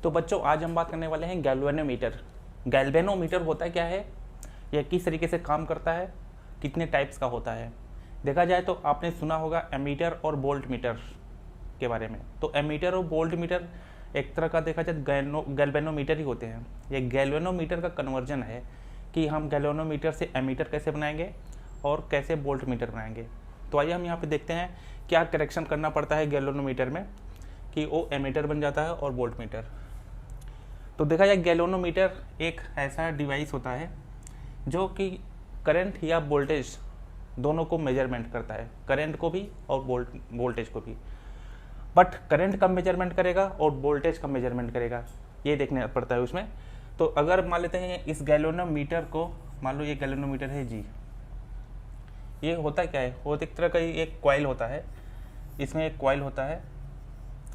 तो बच्चों आज हम बात करने वाले हैं गैल्वेनोमीटर। गैल्वेनोमीटर होता है क्या है, यह किस तरीके से काम करता है, कितने टाइप्स का होता है। देखा जाए तो आपने सुना होगा एमीटर और वोल्ट मीटर के बारे में। तो एमीटर और वोल्ट मीटर एक तरह का देखा जाए गैल्वेनोमीटर ही होते हैं। ये गैल्वेनोमीटर का कन्वर्जन है कि हम गैल्वेनोमीटर से एमीटर कैसे बनाएंगे और कैसे वोल्ट मीटर बनाएंगे। तो आइए हम यहाँ पे देखते हैं क्या करेक्शन करना पड़ता है गैल्वेनोमीटर में कि वो एमीटर बन जाता है और वोल्ट मीटर। तो देखा जाए गैल्वेनोमीटर एक ऐसा डिवाइस होता है जो कि करंट या वोल्टेज दोनों को मेजरमेंट करता है, करंट को भी और वोल्टेज को भी। बट करंट का मेजरमेंट करेगा और वोल्टेज का मेजरमेंट करेगा, ये देखना पड़ता है उसमें। तो अगर मान लेते हैं इस गैल्वेनोमीटर को, मान लो ये गैल्वेनोमीटर है जी, ये होता क्या है, वो एक तरह का एक कॉइल होता है। इसमें एक कॉइल होता है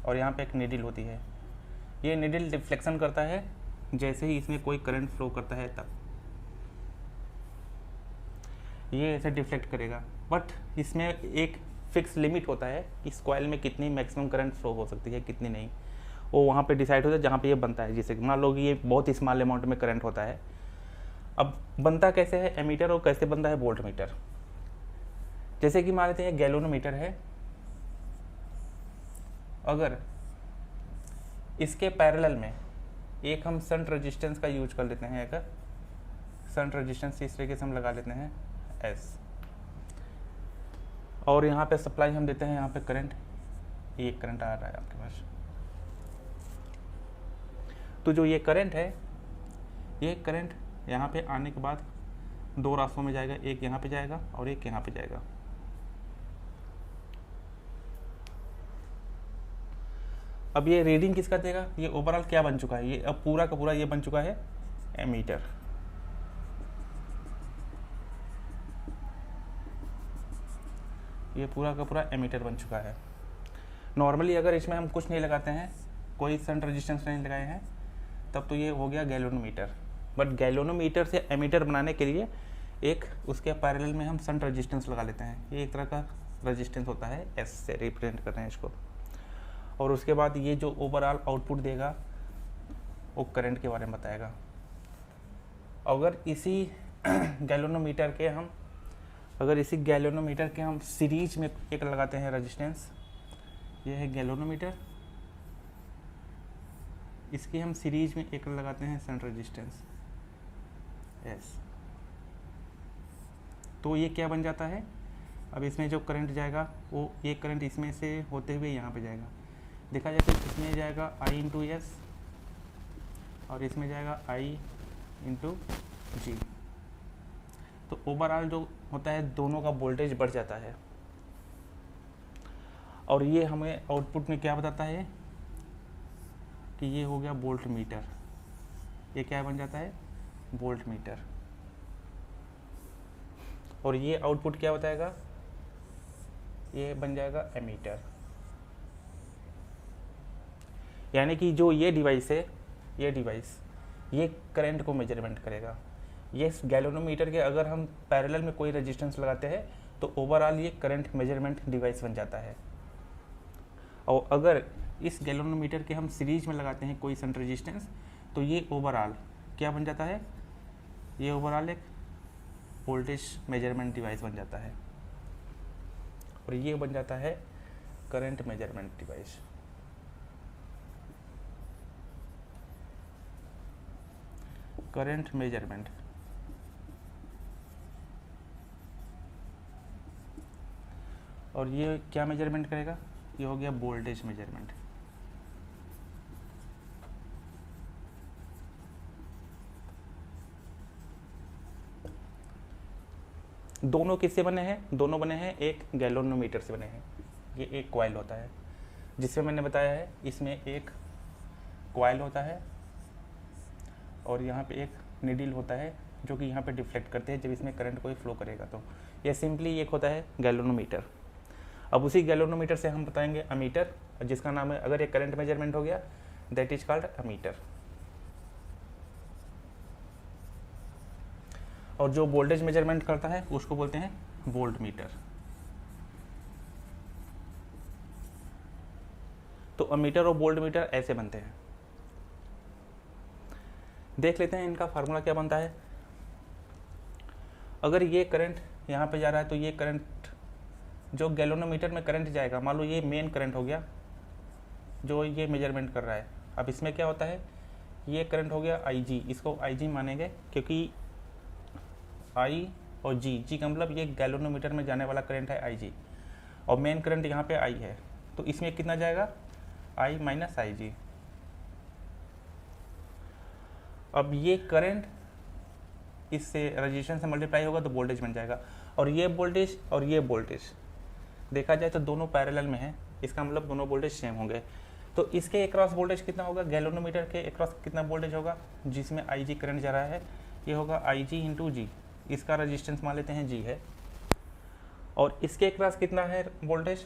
और यहाँ पे एक नीडल होती है। ये नीडल डिफ्लेक्शन करता है जैसे ही इसमें कोई करंट फ्लो करता है तब ये ऐसे डिफ्लेक्ट करेगा। बट इसमें एक फिक्स लिमिट होता है कि इस कॉइल में कितनी मैक्सिमम करंट फ्लो हो सकती है, कितनी नहीं, वो वहाँ पे डिसाइड होता है जहाँ पे ये बनता है। जैसे मान लो कि ये बहुत स्मॉल अमाउंट में करंट होता है। अब बनता कैसे है एमीटर और कैसे बनता है वोल्ट मीटर। जैसे कि मान लेते हैं गैल्वेनोमीटर है, अगर इसके पैरेलल में एक हम शंट रेजिस्टेंस का यूज कर लेते हैं, अगर शंट रेजिस्टेंस इस तरीके से हम लगा लेते हैं एस, और यहाँ पे सप्लाई हम देते हैं यहाँ पे करंट, ये करंट आ रहा है आपके पास। तो जो ये करंट है, ये करंट यहाँ पे आने के बाद दो रास्तों में जाएगा, एक यहाँ पे जाएगा और एक यहाँ पे जाएगा। अब ये रीडिंग किसका देगा, ये ओवरऑल क्या बन चुका है, ये अब पूरा का पूरा ये बन चुका है एमीटर। ये पूरा का पूरा एमीटर बन चुका है। नॉर्मली अगर इसमें हम कुछ नहीं लगाते हैं, कोई शंट रेजिस्टेंस नहीं लगाए हैं, तब तो ये हो गया गैल्वेनोमीटर। बट गैल्वेनोमीटर से एमीटर बनाने के लिए एक उसके पैरेलल में हम शंट रेजिस्टेंस लगा लेते हैं। ये एक तरह का रेजिस्टेंस होता है, एस से रिप्रेजेंट करते हैं इसको। और उसके बाद ये जो ओवरऑल आउटपुट देगा वो करंट के बारे में बताएगा। अगर इसी गैल्वेनोमीटर के हम सीरीज में एक लगाते हैं रेजिस्टेंस, ये है गैल्वेनोमीटर, इसकी हम सीरीज में एक लगाते हैं शंट रेजिस्टेंस एस, तो ये क्या बन जाता है। अब इसमें जो करंट जाएगा वो ये करंट इसमें से होते हुए यहाँ पे जाएगा। देखा जाए तो इसमें जाएगा I इंटू एस और इसमें जाएगा I इंटू जी। तो ओवरऑल जो होता है दोनों का वोल्टेज बढ़ जाता है। और ये हमें आउटपुट में क्या बताता है कि ये हो गया वोल्ट मीटर। ये क्या बन जाता है, वोल्ट मीटर। और ये आउटपुट क्या बताएगा, ये बन जाएगा एमीटर। यानी कि जो ये डिवाइस है, ये डिवाइस ये करंट को मेजरमेंट करेगा। ये गैल्वेनोमीटर के अगर हम पैरेलल में कोई रेजिस्टेंस लगाते हैं तो ओवरऑल ये करंट मेजरमेंट डिवाइस बन जाता है। और अगर इस गैल्वेनोमीटर के हम सीरीज में लगाते हैं कोई शंट रेजिस्टेंस तो ये ओवरऑल क्या बन जाता है, ये ओवरऑल एक वोल्टेज मेजरमेंट डिवाइस बन जाता है। और ये बन जाता है current measurement device. Current measurement, और ये क्या मेजरमेंट करेगा, ये हो गया वोल्टेज मेजरमेंट। दोनों किससे बने हैं, दोनों बने हैं एक गैल्वेनोमीटर से बने हैं। ये एक कॉइल होता है जिसमें मैंने बताया है, इसमें एक कॉइल होता है और यहाँ पे एक नीडल होता है जो कि यहाँ पे डिफ्लेक्ट करते हैं जब इसमें करंट कोई फ्लो करेगा। तो ये सिंपली एक होता है गैल्वेनोमीटर। अब उसी गैल्वेनोमीटर से हम बताएंगे अमीटर, जिसका नाम है, अगर ये करंट मेजरमेंट हो गया दैट इज कॉल्ड अमीटर। और जो वोल्टेज मेजरमेंट करता है उसको बोलते हैं वोल्ट मीटर। तो अमीटर और वोल्ट मीटर ऐसे बनते हैं। देख लेते हैं इनका फार्मूला क्या बनता है। अगर ये करंट यहाँ पे जा रहा है तो ये करंट जो गैल्वेनोमीटर में करंट जाएगा, मान लो ये मेन करंट हो गया जो ये मेजरमेंट कर रहा है। अब इसमें क्या होता है, ये करंट हो गया IG, इसको IG मानेंगे क्योंकि I और G का मतलब ये गैल्वेनोमीटर में जाने वाला करंट है IG, और मेन करंट यहाँ पे I है, तो इसमें कितना जाएगा I माइनस IG। अब ये करंट इससे रजिस्टेंस से मल्टीप्लाई होगा तो वोल्टेज बन जाएगा, और ये वोल्टेज और ये वोल्टेज देखा जाए तो दोनों पैरेलल में है, इसका मतलब दोनों वोल्टेज सेम होंगे। तो इसके अक्रॉस वोल्टेज कितना होगा, गैल्वेनोमीटर के अक्रॉस कितना वोल्टेज होगा जिसमें IG करंट जा रहा है, ये होगा IG इंटू जी, इसका रजिस्टेंस मान लेते हैं G है, और इसके अक्रॉस कितना है voltage,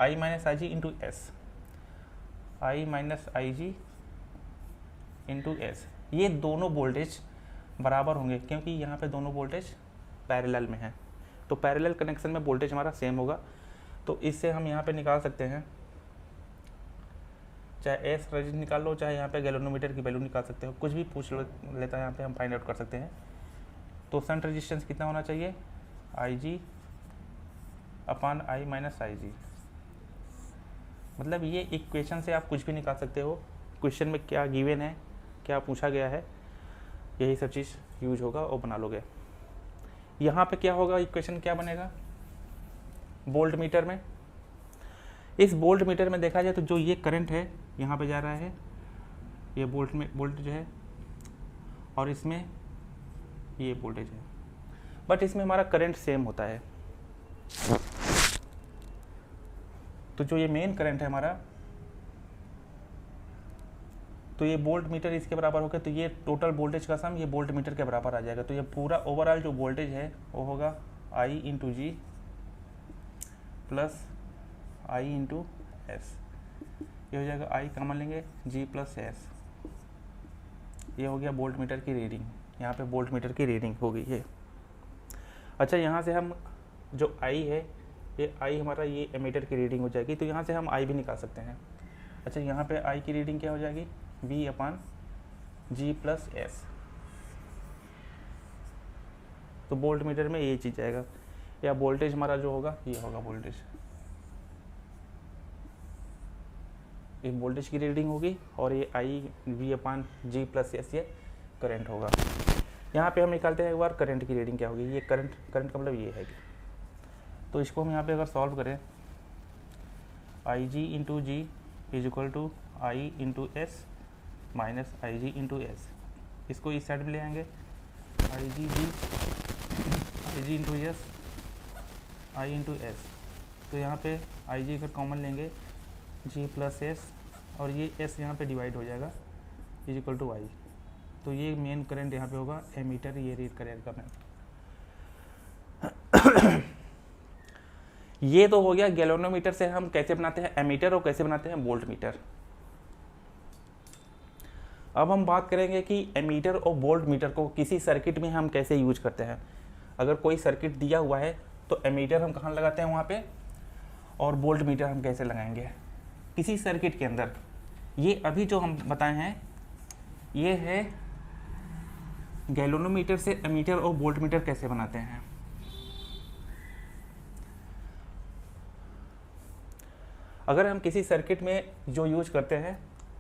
I minus IG into S, I minus IG into S. ये दोनों वोल्टेज बराबर होंगे क्योंकि यहाँ पे दोनों वोल्टेज पैरेलल में है, तो पैरेलल कनेक्शन में वोल्टेज हमारा सेम होगा। तो इससे हम यहाँ पे निकाल सकते हैं, चाहे एस रजिस्टेंस निकाल लो, चाहे यहाँ पे गैल्वेनोमीटर की वैल्यू निकाल सकते हो, कुछ भी पूछ लेता है यहाँ पे, हम फाइंड आउट कर सकते हैं। तो शंट रजिस्टेंस कितना होना चाहिए, IG upon I minus IG। मतलब ये इक्वेशन से आप कुछ भी निकाल सकते हो, क्वेश्चन में क्या गिवन है, क्या पूछा गया है, यही सब चीज़ यूज होगा और बना लोगे। यहाँ पे क्या होगा, इक्वेशन क्या बनेगा वोल्ट मीटर में। इस वोल्ट मीटर में देखा जाए तो जो ये करंट है यहाँ पे जा रहा है, ये वोल्ट में वोल्टेज है, और इसमें ये वोल्टेज है, बट इसमें हमारा करंट सेम होता है। तो जो ये मेन करंट है हमारा, तो ये वोल्ट मीटर इसके बराबर होगा, तो ये टोटल वोल्टेज का सम ये वोल्ट मीटर के बराबर आ जाएगा। तो ये पूरा ओवरऑल जो वोल्टेज है वो होगा I into G plus I into S, ये हो जाएगा I कॉमन लेंगे G प्लस एस, ये हो गया वोल्ट मीटर की रीडिंग, यहाँ पे वोल्ट मीटर की रीडिंग हो गई है। अच्छा, यहाँ से हम जो I है, ये I हमारा ये एमीटर की रीडिंग हो जाएगी, तो यहाँ से हम I भी निकाल सकते हैं। अच्छा, यहाँ पे I की रीडिंग क्या हो जाएगी, V upon G plus S, तो वोल्ट मीटर में ये चीज़ आएगा, या वोल्टेज हमारा जो होगा ये होगा वोल्टेज, एक वोल्टेज की रीडिंग होगी, और ये I V upon G plus S ये करंट होगा। यहाँ पे हम निकालते हैं एक बार करंट की रीडिंग क्या होगी, ये करंट का मतलब ये है। तो इसको हम यहाँ पे अगर सॉल्व करें, IG into G is equal to I into S minus IG into S, इसको इस साइड में ले आएंगे, IG into S, I into S, तो यहाँ पे IG अगर कॉमन लेंगे G प्लस एस, और ये S यहाँ पे डिवाइड हो जाएगा इज इक्वल टू I। तो ये मेन करंट यहाँ पे होगा, एमीटर ये रीड करेगा मैं। ये तो हो गया गैल्वेनोमीटर से हम कैसे बनाते हैं एमीटर और कैसे बनाते हैं वोल्ट मीटर। अब हम बात करेंगे कि एमीटर और वोल्ट मीटर को किसी सर्किट में हम कैसे यूज करते हैं। अगर कोई सर्किट दिया हुआ है तो एमीटर हम कहाँ लगाते हैं वहाँ पे, और वोल्ट मीटर हम कैसे लगाएंगे किसी सर्किट के अंदर। ये अभी जो हम बताए हैं ये है गैल्वेनोमीटर से एमीटर और वोल्ट मीटर कैसे बनाते हैं। अगर हम किसी सर्किट में जो यूज करते हैं,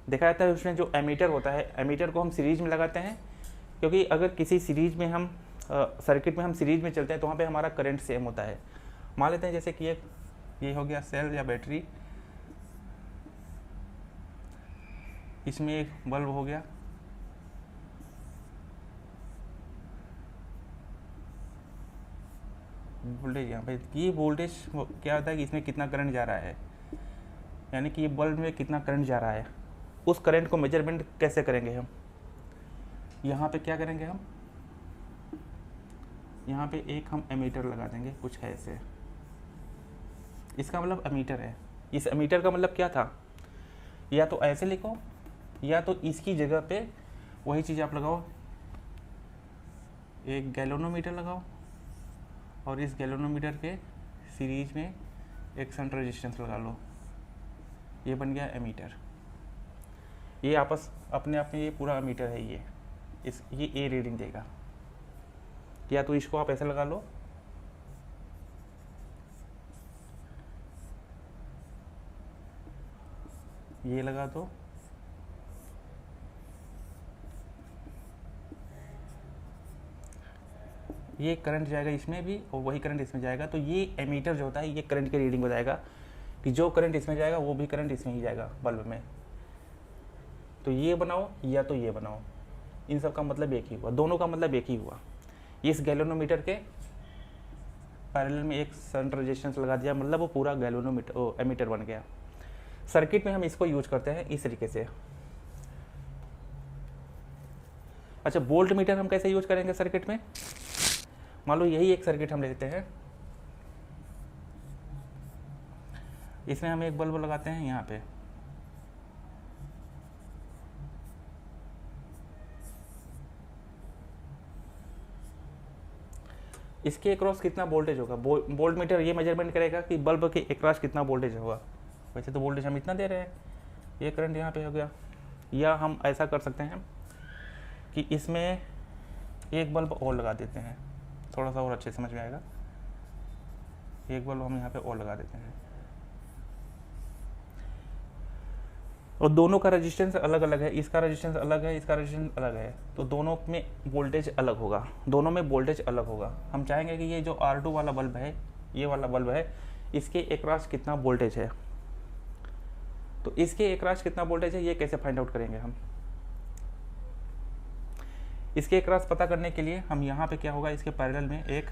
देखा जाता है उसमें जो एमीटर होता है, एमीटर को हम सीरीज में लगाते हैं, क्योंकि अगर किसी सीरीज में हम सर्किट में हम सीरीज में चलते हैं तो वहाँ पे हमारा करंट सेम होता है। मान लेते हैं जैसे कि ये हो गया सेल या बैटरी, इसमें एक बल्ब हो गया, वोल्टेज यहाँ पे, ये वोल्टेज क्या होता है कि इसमें कितना करंट जा रहा है, यानी कि ये बल्ब में कितना करंट जा रहा है, उस करंट को मेजरमेंट कैसे करेंगे हम। यहाँ पे क्या करेंगे हम, यहाँ पे एक हम एमीटर लगा देंगे, कुछ है ऐसे, इसका मतलब एमीटर है। इस एमीटर का मतलब क्या था, या तो ऐसे लिखो या तो इसकी जगह पे वही चीज़ आप लगाओ, एक गैल्वेनोमीटर लगाओ और इस गैल्वेनोमीटर के सीरीज में एक शंट रेजिस्टेंस लगा लो, ये बन गया एमीटर। ये आपस अपने आप में ये पूरा एमीटर है ये। ये ए रीडिंग देगा, या तो इसको आप ऐसे लगा लो, ये लगा दो, ये करंट जाएगा इसमें भी और वही करंट इसमें जाएगा। तो ये एमीटर जो होता है ये करंट की रीडिंग बताएगा कि जो करंट इसमें जाएगा वो भी करंट इसमें ही जाएगा बल्ब में। तो ये बनाओ या तो ये बनाओ, इन सब का मतलब एक ही हुआ, दोनों का मतलब एक ही हुआ। इस गैल्वेनोमीटर के पैरेलल में एक शंट रेजिस्टेंस लगा दिया, मतलब वो पूरा गैल्वेनोमीटर एमीटर बन गया। सर्किट में हम इसको यूज करते हैं इस तरीके से। अच्छा, वोल्ट मीटर हम कैसे यूज करेंगे सर्किट में? मान लो यही एक सर्किट हम लेते हैं, इसमें हम एक बल्ब लगाते हैं यहाँ पे, इसके अक्रॉस कितना वोल्टेज होगा, वोल्ट मीटर ये मेजरमेंट करेगा कि बल्ब के अक्रॉस कितना वोल्टेज होगा। वैसे तो वोल्टेज हम इतना दे रहे हैं, ये करंट यहाँ पे हो गया। या हम ऐसा कर सकते हैं कि इसमें एक बल्ब और लगा देते हैं, थोड़ा सा और अच्छे समझ में आएगा। एक बल्ब हम यहाँ पे और लगा देते हैं, और दोनों का रेजिस्टेंस अलग अलग है, इसका रेजिस्टेंस अलग है, इसका रेजिस्टेंस अलग है, तो दोनों में वोल्टेज अलग होगा, दोनों में वोल्टेज अलग होगा। हम चाहेंगे कि ये जो R2 वाला बल्ब है, ये वाला बल्ब है, इसके अक्रॉस कितना वोल्टेज है, तो इसके अक्रॉस कितना वोल्टेज है ये कैसे फाइंड आउट करेंगे हम? इसके अक्रॉस पता करने के लिए हम यहाँ पे क्या होगा, इसके पैरेलल में एक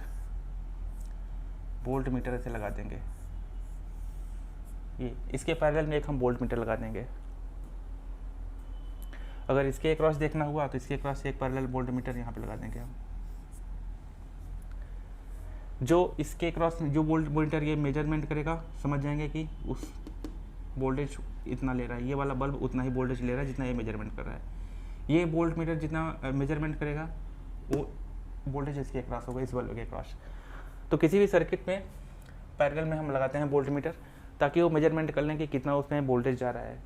वोल्ट मीटर ऐसे लगा देंगे, ये इसके पैरेलल में एक हम वोल्ट मीटर लगा देंगे। अगर इसके अक्रॉस देखना हुआ तो इसके अक्रॉस एक पैरेलल वोल्ट मीटर यहाँ पे लगा देंगे हम। जो इसके अक्रॉस जो वोल्ट मीटर ये मेजरमेंट करेगा, समझ जाएंगे कि उस वोल्टेज इतना ले रहा है, ये वाला बल्ब उतना ही वोल्टेज ले रहा है जितना ये मेजरमेंट कर रहा है। ये वोल्ट मीटर जितना मेजरमेंट करेगा वो वोल्टेज इसके अक्रॉस होगा, इस बल्ब के अक्रॉस। तो किसी भी सर्किट में पैरेलल में हम लगाते हैं वोल्ट मीटर, ताकि वो मेजरमेंट कर लें कि कितना उसमें वोल्टेज जा रहा है।